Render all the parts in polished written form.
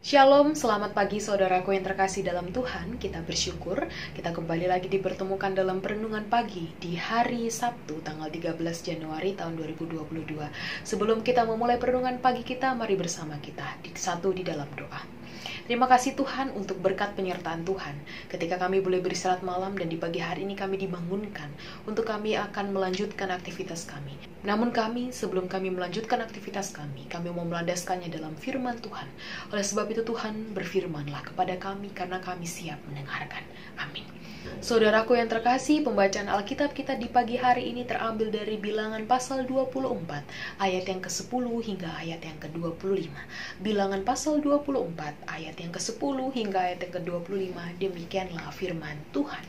Shalom, selamat pagi saudaraku yang terkasih dalam Tuhan. Kita bersyukur kita kembali lagi dipertemukan dalam perenungan pagi di hari Sabtu tanggal 13 Januari tahun 2022. Sebelum kita memulai perenungan pagi kita, mari bersama kita satu di dalam doa. Terima kasih Tuhan untuk berkat penyertaan Tuhan ketika kami boleh beristirahat malam dan di pagi hari ini kami dibangunkan untuk kami akan melanjutkan aktivitas kami. Namun sebelum kami melanjutkan aktivitas kami mau melandaskannya dalam firman Tuhan. Oleh sebab itu Tuhan berfirmanlah kepada kami karena kami siap mendengarkan. Amin. Saudaraku yang terkasih, pembacaan Alkitab kita di pagi hari ini terambil dari Bilangan pasal 24 ayat yang ke-10 hingga ayat yang ke-25. Bilangan pasal 24 ayat yang ke-10 hingga ayat yang ke-25. Demikianlah firman Tuhan.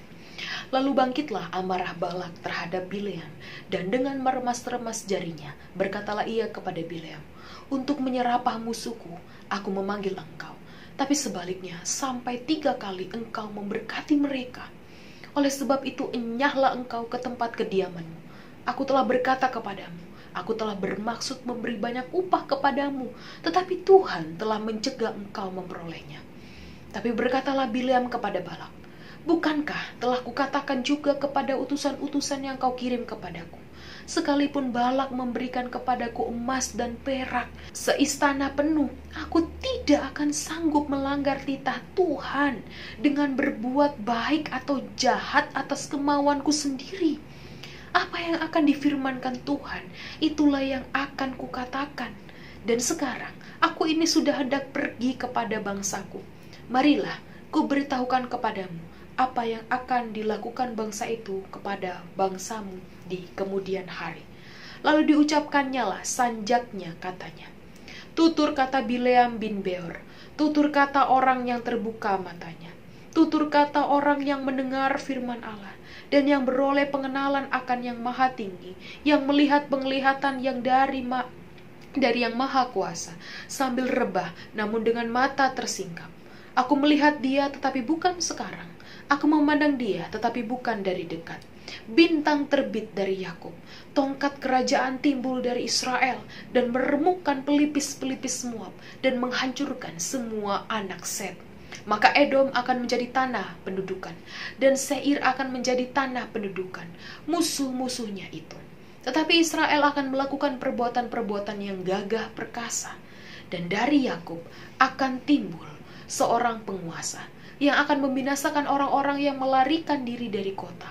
Lalu bangkitlah amarah Balak terhadap Bileam, dan dengan meremas-remas jarinya berkatalah ia kepada Bileam, "Untuk menyerapah musuhku, aku memanggil engkau, tapi sebaliknya sampai 3 kali engkau memberkati mereka. Oleh sebab itu enyahlah engkau ke tempat kediamanmu. Aku telah berkata kepadamu, aku telah bermaksud memberi banyak upah kepadamu, tetapi Tuhan telah mencegah engkau memperolehnya." Tapi berkatalah Bileam kepada Balak, "Bukankah telah kukatakan juga kepada utusan-utusan yang kau kirim kepadaku, sekalipun Balak memberikan kepadaku emas dan perak seistana penuh, aku tidak akan sanggup melanggar titah Tuhan dengan berbuat baik atau jahat atas kemauanku sendiri. Apa yang akan difirmankan Tuhan, itulah yang akan kukatakan. Dan sekarang aku ini sudah hendak pergi kepada bangsaku. Marilah kuberitahukan kepadamu apa yang akan dilakukan bangsa itu kepada bangsamu di kemudian hari." Lalu diucapkannya lah sanjaknya, katanya, "Tutur kata Bileam bin Beor, tutur kata orang yang terbuka matanya, tutur kata orang yang mendengar firman Allah, dan yang beroleh pengenalan akan yang maha tinggi, yang melihat penglihatan yang dari yang maha kuasa, sambil rebah namun dengan mata tersingkap. Aku melihat dia tetapi bukan sekarang. Aku memandang dia tetapi bukan dari dekat. Bintang terbit dari Yakub, tongkat kerajaan timbul dari Israel, dan meremukkan pelipis-pelipis Moab, dan menghancurkan semua anak Set. Maka Edom akan menjadi tanah pendudukan, dan Seir akan menjadi tanah pendudukan, musuh-musuhnya itu. Tetapi Israel akan melakukan perbuatan-perbuatan yang gagah perkasa, dan dari Yakub akan timbul seorang penguasa yang akan membinasakan orang-orang yang melarikan diri dari kota.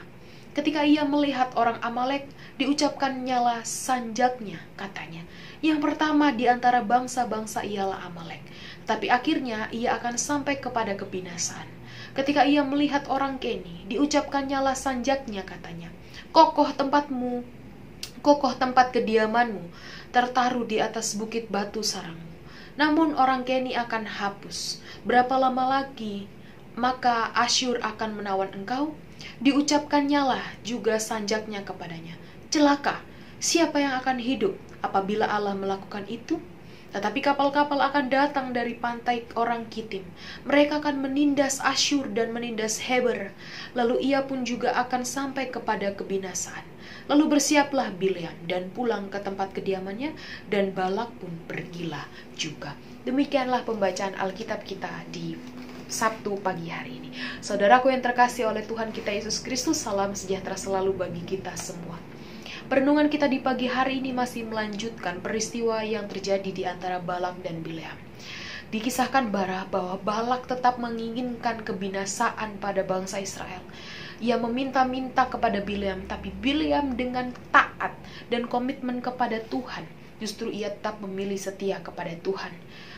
Ketika ia melihat orang Amalek, diucapkannya lah sanjaknya, katanya, "Yang pertama di antara bangsa-bangsa ialah Amalek, tapi akhirnya ia akan sampai kepada kebinasaan." Ketika ia melihat orang Keni, diucapkannya lah sanjaknya, katanya, "Kokoh tempatmu, kokoh tempat kediamanmu, tertaruh di atas bukit batu sarangmu. Namun orang Keni akan hapus. Berapa lama lagi maka Asyur akan menawan engkau?" Diucapkannya lah juga sanjaknya kepadanya, "Celaka, siapa yang akan hidup apabila Allah melakukan itu? Tetapi kapal-kapal akan datang dari pantai orang Kitim. Mereka akan menindas Asyur dan menindas Heber. Lalu ia pun juga akan sampai kepada kebinasaan. Lalu bersiaplah Bileam dan pulang ke tempat kediamannya, dan Balak pun pergilah juga." Demikianlah pembacaan Alkitab kita di Sabtu pagi hari ini. Saudaraku yang terkasih oleh Tuhan kita Yesus Kristus, salam sejahtera selalu bagi kita semua. Perenungan kita di pagi hari ini masih melanjutkan peristiwa yang terjadi di antara Balak dan Bileam. Dikisahkan bahwa Balak tetap menginginkan kebinasaan pada bangsa Israel. Ia meminta-minta kepada Bileam, tapi Bileam dengan taat dan komitmen kepada Tuhan, justru ia tetap memilih setia kepada Tuhan.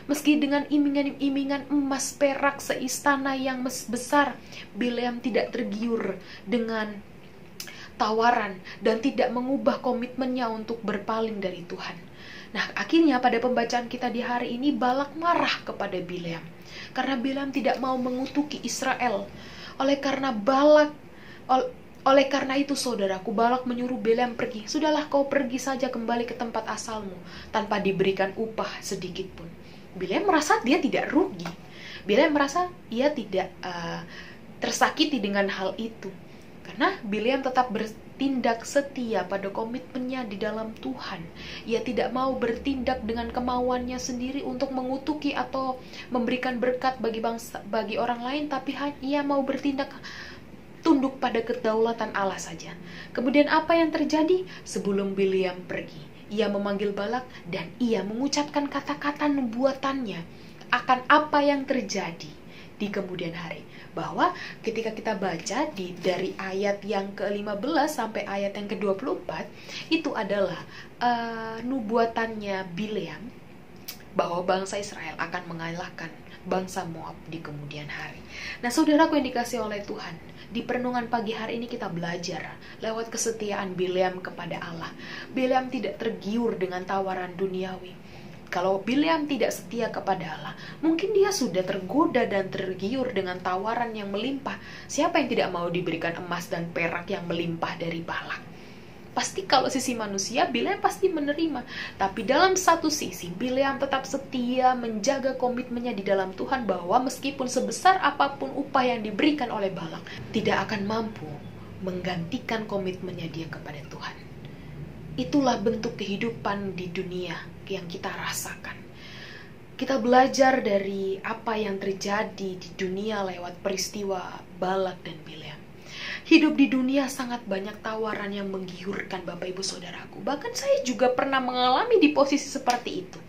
Meski dengan iming-imingan emas perak seistana yang besar, Bileam tidak tergiur dengan tawaran dan tidak mengubah komitmennya untuk berpaling dari Tuhan. Nah, akhirnya pada pembacaan kita di hari ini, Balak marah kepada Bileam karena Bileam tidak mau mengutuki Israel. Oleh karena itu saudaraku, Balak menyuruh Bileam pergi. "Sudahlah, kau pergi saja kembali ke tempat asalmu tanpa diberikan upah sedikit pun." Bileam merasa dia tidak rugi. Bileam merasa ia tidak tersakiti dengan hal itu, karena Bileam tetap bertindak setia pada komitmennya di dalam Tuhan. Ia tidak mau bertindak dengan kemauannya sendiri untuk mengutuki atau memberikan berkat bagi orang lain, tapi ia mau bertindak tunduk pada kedaulatan Allah saja. Kemudian apa yang terjadi? Sebelum Bileam pergi, ia memanggil Balak dan ia mengucapkan kata-kata nubuatannya akan apa yang terjadi di kemudian hari. Bahwa ketika kita baca dari ayat yang ke-15 sampai ayat yang ke-24, itu adalah nubuatannya Bileam bahwa bangsa Israel akan mengalahkan bangsa Moab di kemudian hari. Nah, saudaraku yang dikasihi oleh Tuhan, di perenungan pagi hari ini kita belajar lewat kesetiaan Bileam kepada Allah. Bileam tidak tergiur dengan tawaran duniawi. Kalau Bileam tidak setia kepada Allah, mungkin dia sudah tergoda dan tergiur dengan tawaran yang melimpah. Siapa yang tidak mau diberikan emas dan perak yang melimpah dari Balak? Pasti kalau sisi manusia, Bileam pasti menerima. Tapi dalam satu sisi, Bileam tetap setia menjaga komitmennya di dalam Tuhan, bahwa meskipun sebesar apapun upah yang diberikan oleh Balak, tidak akan mampu menggantikan komitmennya dia kepada Tuhan. Itulah bentuk kehidupan di dunia yang kita rasakan. Kita belajar dari apa yang terjadi di dunia lewat peristiwa Balak dan Bileam. Hidup di dunia sangat banyak tawaran yang menggiurkan, Bapak Ibu Saudaraku. Bahkan saya juga pernah mengalami di posisi seperti itu.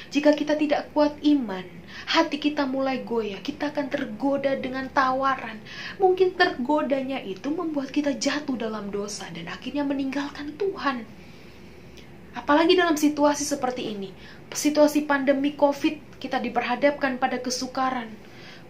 Jika kita tidak kuat iman, hati kita mulai goyah, kita akan tergoda dengan tawaran. Mungkin tergodanya itu membuat kita jatuh dalam dosa dan akhirnya meninggalkan Tuhan. Apalagi dalam situasi seperti ini, situasi pandemi COVID, kita diperhadapkan pada kesukaran.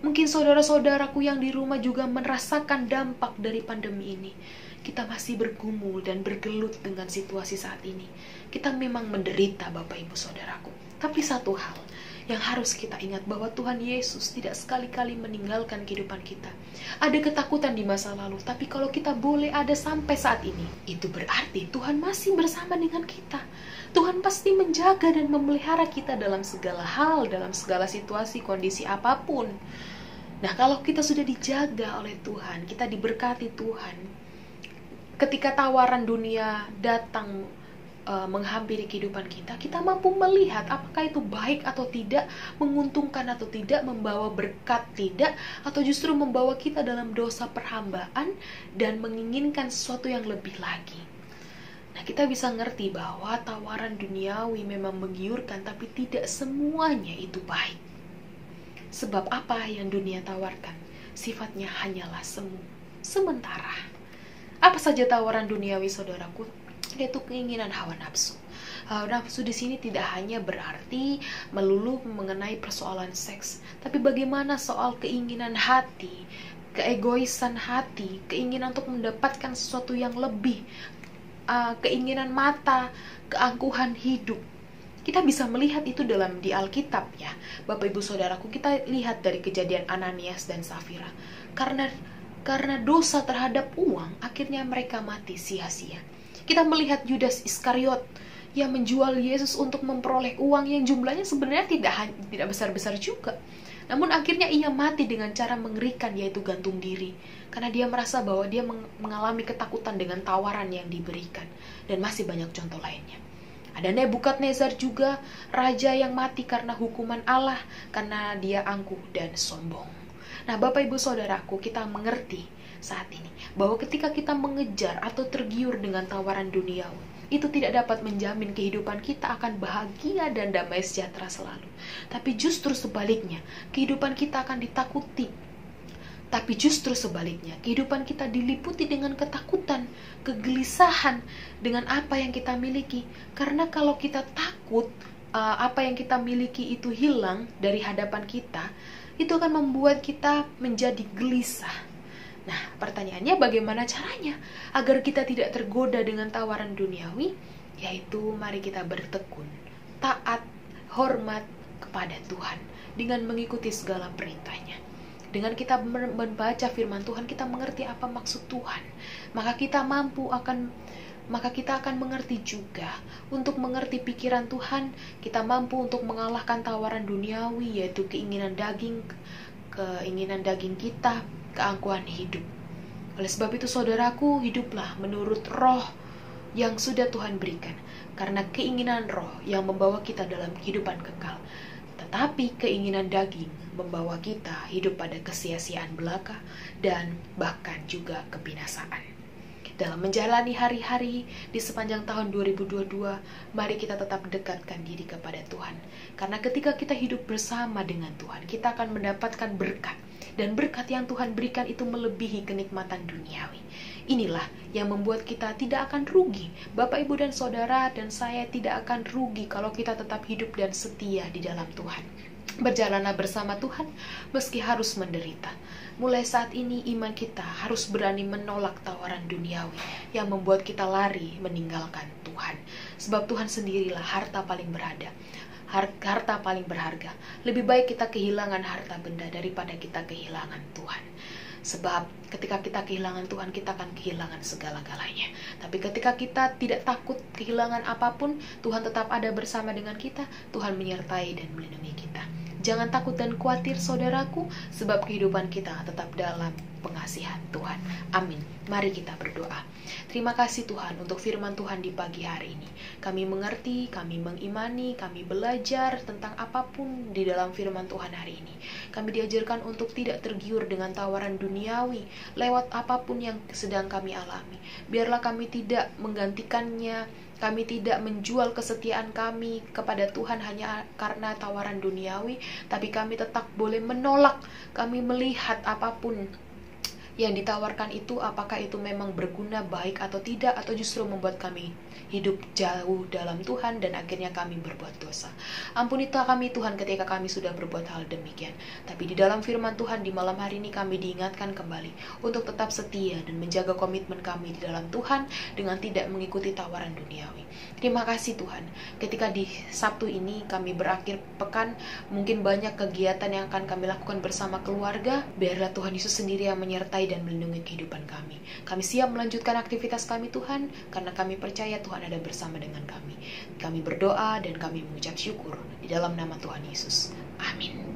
Mungkin saudara-saudaraku yang di rumah juga merasakan dampak dari pandemi ini. Kita masih bergumul dan bergelut dengan situasi saat ini. Kita memang menderita, Bapak Ibu Saudaraku. Tapi satu hal yang harus kita ingat, bahwa Tuhan Yesus tidak sekali-kali meninggalkan kehidupan kita. Ada ketakutan di masa lalu, tapi kalau kita boleh ada sampai saat ini, itu berarti Tuhan masih bersama dengan kita. Tuhan pasti menjaga dan memelihara kita dalam segala hal, dalam segala situasi, kondisi apapun. Nah, kalau kita sudah dijaga oleh Tuhan, kita diberkati Tuhan, ketika tawaran dunia datang menghampiri kehidupan kita, kita mampu melihat apakah itu baik atau tidak, menguntungkan atau tidak, membawa berkat tidak, atau justru membawa kita dalam dosa perhambaan dan menginginkan sesuatu yang lebih lagi. Nah, kita bisa ngerti bahwa tawaran duniawi memang menggiurkan, tapi tidak semuanya itu baik. Sebab apa yang dunia tawarkan sifatnya hanyalah semu, sementara. Apa saja tawaran duniawi, saudaraku? Yaitu keinginan hawa nafsu. Hawa nafsu di sini tidak hanya berarti melulu mengenai persoalan seks, tapi bagaimana soal keinginan hati, keegoisan hati, keinginan untuk mendapatkan sesuatu yang lebih, keinginan mata, keangkuhan hidup. Kita bisa melihat itu di Alkitab ya, Bapak Ibu Saudaraku. Kita lihat dari kejadian Ananias dan Safira. Karena dosa terhadap uang, akhirnya mereka mati sia-sia. Kita melihat Yudas Iskariot yang menjual Yesus untuk memperoleh uang yang jumlahnya sebenarnya tidak besar-besar juga. Namun akhirnya ia mati dengan cara mengerikan, yaitu gantung diri. Karena dia merasa bahwa dia mengalami ketakutan dengan tawaran yang diberikan. Dan masih banyak contoh lainnya. Ada Nebukadnezar juga, raja yang mati karena hukuman Allah, karena dia angkuh dan sombong. Nah, Bapak Ibu Saudaraku, kita mengerti saat ini bahwa ketika kita mengejar atau tergiur dengan tawaran duniawi, itu tidak dapat menjamin kehidupan kita akan bahagia dan damai sejahtera selalu. Tapi justru sebaliknya, kehidupan kita akan ditakuti. Tapi justru sebaliknya, kehidupan kita diliputi dengan ketakutan, kegelisahan dengan apa yang kita miliki. Karena kalau kita takut apa yang kita miliki itu hilang dari hadapan kita, itu akan membuat kita menjadi gelisah. Nah, pertanyaannya bagaimana caranya agar kita tidak tergoda dengan tawaran duniawi? Yaitu mari kita bertekun, taat, hormat kepada Tuhan dengan mengikuti segala perintahnya. Dengan kita membaca firman Tuhan, kita mengerti apa maksud Tuhan. Maka kita akan mengerti juga untuk mengerti pikiran Tuhan. Kita mampu untuk mengalahkan tawaran duniawi, yaitu keinginan daging kita, keangkuhan hidup. Oleh sebab itu saudaraku, hiduplah menurut roh yang sudah Tuhan berikan. Karena keinginan roh yang membawa kita dalam kehidupan kekal. Tetapi keinginan daging membawa kita hidup pada kesia-siaan belaka dan bahkan juga kebinasaan. Dalam menjalani hari-hari di sepanjang tahun 2022, mari kita tetap dekatkan diri kepada Tuhan. Karena ketika kita hidup bersama dengan Tuhan, kita akan mendapatkan berkat. Dan berkat yang Tuhan berikan itu melebihi kenikmatan duniawi. Inilah yang membuat kita tidak akan rugi. Bapak, Ibu, dan Saudara dan saya tidak akan rugi kalau kita tetap hidup dan setia di dalam Tuhan. Berjalanlah bersama Tuhan meski harus menderita. Mulai saat ini iman kita harus berani menolak tawaran duniawi yang membuat kita lari meninggalkan Tuhan. Sebab Tuhan sendirilah harta paling berharga. Harta paling berharga. Lebih baik kita kehilangan harta benda daripada kita kehilangan Tuhan. Sebab ketika kita kehilangan Tuhan, kita akan kehilangan segala-galanya. Tapi ketika kita tidak takut kehilangan apapun, Tuhan tetap ada bersama dengan kita. Tuhan menyertai dan melindungi kita. Jangan takut dan khawatir saudaraku, sebab kehidupan kita tetap dalam pengasihan Tuhan. Amin. Mari kita berdoa. Terima kasih Tuhan untuk firman Tuhan di pagi hari ini. Kami mengerti, kami mengimani, kami belajar tentang apapun di dalam firman Tuhan hari ini. Kami diajarkan untuk tidak tergiur dengan tawaran duniawi lewat apapun yang sedang kami alami. Biarlah kami tidak menggantikannya. Kami tidak menjual kesetiaan kami kepada Tuhan hanya karena tawaran duniawi, tapi kami tetap boleh menolak. Kami melihat apapun yang ditawarkan itu, apakah itu memang berguna, baik atau tidak, atau justru membuat kami hidup jauh dalam Tuhan dan akhirnya kami berbuat dosa. Ampunilah kami Tuhan ketika kami sudah berbuat hal demikian. Tapi di dalam firman Tuhan di malam hari ini kami diingatkan kembali untuk tetap setia dan menjaga komitmen kami di dalam Tuhan dengan tidak mengikuti tawaran duniawi. Terima kasih Tuhan. Ketika di Sabtu ini kami berakhir pekan, mungkin banyak kegiatan yang akan kami lakukan bersama keluarga. Biarlah Tuhan Yesus sendiri yang menyertai dan melindungi kehidupan kami. Kami siap melanjutkan aktivitas kami Tuhan, karena kami percaya Tuhan ada bersama dengan kami. Kami berdoa dan kami mengucap syukur di dalam nama Tuhan Yesus. Amin.